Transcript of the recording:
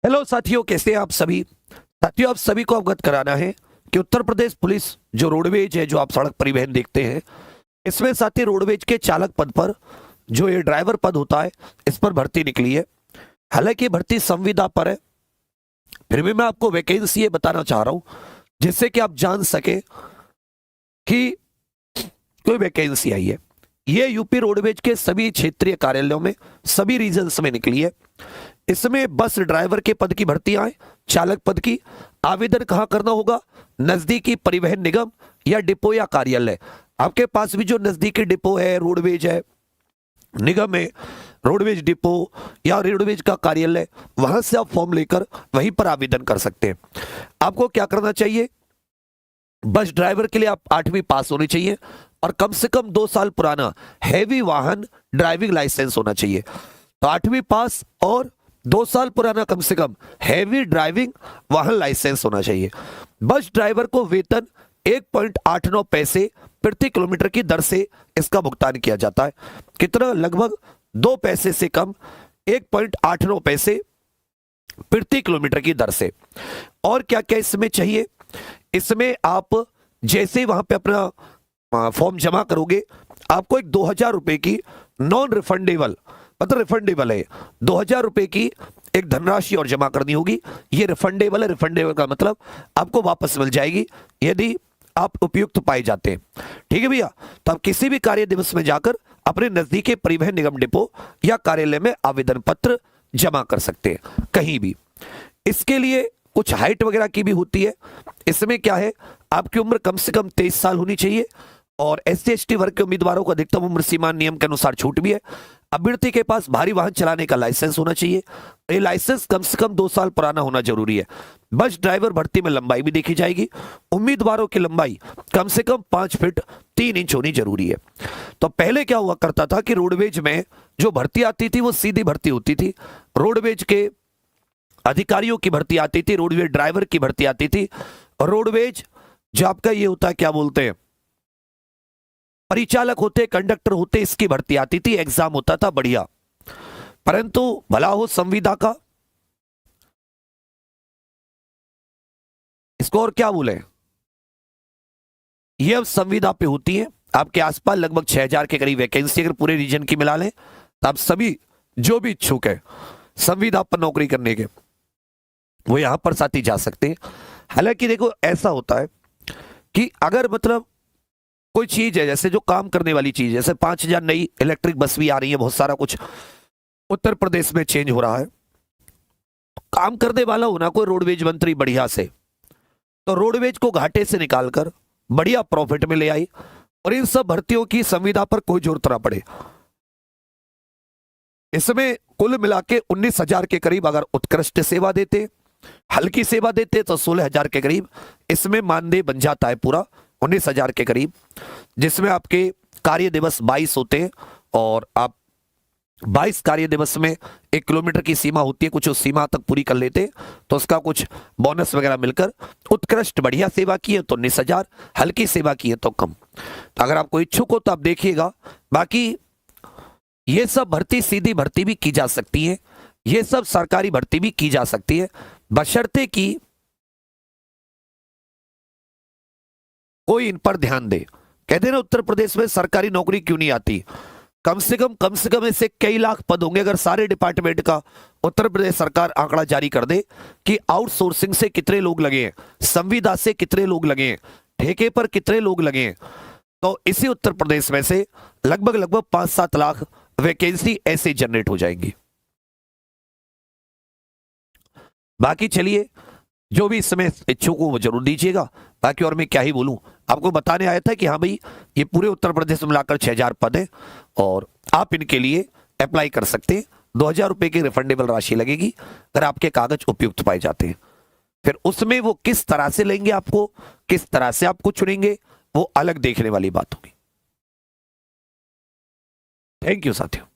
Hello साथियों, कैसे हैं आप सभी। साथियों, आप सभी को अवगत कराना है कि उत्तर प्रदेश पुलिस जो रोडवेज है, जो आप सड़क परिवहन देखते हैं, इसमें साथी रोडवेज के चालक पद पर जो ये ड्राइवर पद होता है, इस पर भर्ती निकली है। हालांकि भर्ती संविदा पर है, फिर भी मैं आपको वैकेंसी ये बताना चाह रहा हूं जिससे कि आप जान सके कि कोई वैकेंसी आई है। ये यूपी रोडवेज के सभी क्षेत्रीय कार्यालयों में, सभी रीजन्स में निकली है। इसमें बस ड्राइवर के पद की भर्तियां हैं, चालक पद की। आवेदन कहां करना होगा? नजदीकी परिवहन निगम या डिपो या कार्यालय। आपके पास भी जो नजदीकी डिपो है, रोडवेज है, निगम है, रोडवेज डिपो या रोडवेज का कार्यालय, वहां से आप फॉर्म लेकर वहीं पर आवेदन कर सकते हैं। आपको क्या करना चाहिए? बस ड्राइवर के लिए आप 8वीं पास होनी चाहिए और कम से कम 2 साल पुराना हैवी वाहन ड्राइविंग लाइसेंस होना चाहिए। तो 8वीं पास और 2 साल पुराना कम से कम हैवी ड्राइविंग वाहन लाइसेंस होना चाहिए। बस ड्राइवर को वेतन 1.89 पैसे प्रति किलोमीटर की दर से इसका भुगतान किया जाता है। कितना? लगभग 2 पैसे से कम, 1.89 पैसे प्रति किलोमीटर की दर से। और क्या क्या इसमें चाहिए? इसमें आप जैसे ही वहां पे अपना फॉर्म जमा करोगे, आपको एक 2000 रुपए की नॉन रिफंडेबल, मतलब रिफंडेबल है, 2000 रुपए की एक धनराशि और जमा करनी होगी। ये रिफंडेबल है। रिफंडेबल का मतलब आपको वापस मिल जाएगी यदि आप उपयुक्त पाए जाते हैं। ठीक है भैया। तो आप किसी भी कार्य दिवस में जाकर अपने नजदीकी परिवहन निगम डिपो या कार्यालय में आवेदन पत्र जमा कर सकते हैं, कहीं भी। इसके लिए कुछ हाइट वगैरह की भी होती है। इसमें क्या है, आपकी उम्र कम से कम 23 साल होनी चाहिए और SC/ST वर्ग के उम्मीदवारों को अधिकतम उम्र सीमा नियम के अनुसार छूट भी है। अभ्यर्थी के पास भारी वाहन चलाने का लाइसेंस होना चाहिए। ये लाइसेंस कम से कम 2 साल पुराना होना जरूरी है। बस ड्राइवर भर्ती में लंबाई भी देखी जाएगी। उम्मीदवारों की लंबाई कम से कम 5 फीट 3 इंच होनी जरूरी है। तो पहले क्या हुआ करता था कि रोडवेज में जो भर्ती आती थी वो सीधी भर्ती होती थी। रोडवेज के अधिकारियों की भर्ती आती थी, रोडवेज ड्राइवर की भर्ती आती थी। रोडवेज जो आपका ये होता है, क्या बोलते हैं, परिचालक होते, कंडक्टर होते, इसकी भर्ती आती थी। एग्जाम होता था बढ़िया। परंतु भला हो संविदा का, इसको और क्या बोले, ये अब संविदा पे होती है। आपके आसपास लगभग 6000 के करीब वैकेंसी अगर पूरे रीजन की मिला लें तो आप सभी जो भी इच्छुक है संविदा पर नौकरी करने के, वो यहां पर साथी जा सकते हैं। हालांकि देखो, ऐसा होता है कि अगर मतलब कोई चीज है, जैसे जो काम करने वाली चीज, जैसे 5000 नई इलेक्ट्रिक बस भी आ रही है, बहुत सारा कुछ उत्तर प्रदेश में चेंज हो रहा है। काम करने वाला होना कोई रोडवेज मंत्री बढ़िया से, तो रोडवेज को घाटे से निकालकर बढ़िया प्रॉफिट में ले आई और इन सब भर्तियों की संविदा पर कोई जरूरत ना पड़े। इसमें कुल मिला के 19,000 के करीब अगर उत्कृष्ट सेवा देते, हल्की सेवा देते तो 16,000 के करीब इसमें मानदेय बन जाता है पूरा, 19,000 के करीब, जिसमें आपके कार्य दिवस 22 होते हैं और आप 22 कार्य दिवस में 1 किलोमीटर की सीमा होती है, कुछ उस सीमा तक पूरी कर लेते तो उसका कुछ बोनस वगैरह मिलकर, उत्कृष्ट बढ़िया सेवा की है तो 19,000, हल्की सेवा की है तो कम। तो अगर आपको इच्छुक हो तो आप देखिएगा। बाकी ये सब भर्ती सीधी भर्ती भी की जा सकती है, ये सब सरकारी भर्ती भी की जा सकती है, बशर्ते कि कोई इन पर ध्यान दे। कहते हैं ना, उत्तर प्रदेश में सरकारी नौकरी क्यों नहीं आती? कम से कम ऐसे कई लाख पद होंगे। अगर सारे डिपार्टमेंट का उत्तर प्रदेश सरकार आंकड़ा जारी कर दे कि आउटसोर्सिंग से कितने लोग लगे हैं, संविदा से कितने लोग लगे हैं, ठेके पर कितने लोग लगे हैं, तो इसी उत्तर प्रदेश में से लगभग 5-7 लाख वैकेंसी ऐसे जनरेट हो जाएंगी। बाकी चलिए, जो भी इस समय इच्छुक हो वो जरूर दीजिएगा। बाकी और मैं क्या ही बोलूं, आपको बताने आया था कि हाँ भाई, ये पूरे उत्तर प्रदेश में मिलाकर 6000 पद हैं और आप इनके लिए अप्लाई कर सकते हैं। 2000 रुपए की रिफंडेबल राशि लगेगी अगर आपके कागज उपयुक्त पाए जाते हैं। फिर उसमें वो किस तरह से लेंगे आपको, किस तरह से आपको चुनेंगे, वो अलग देखने वाली बात होगी। थैंक यू साथियों।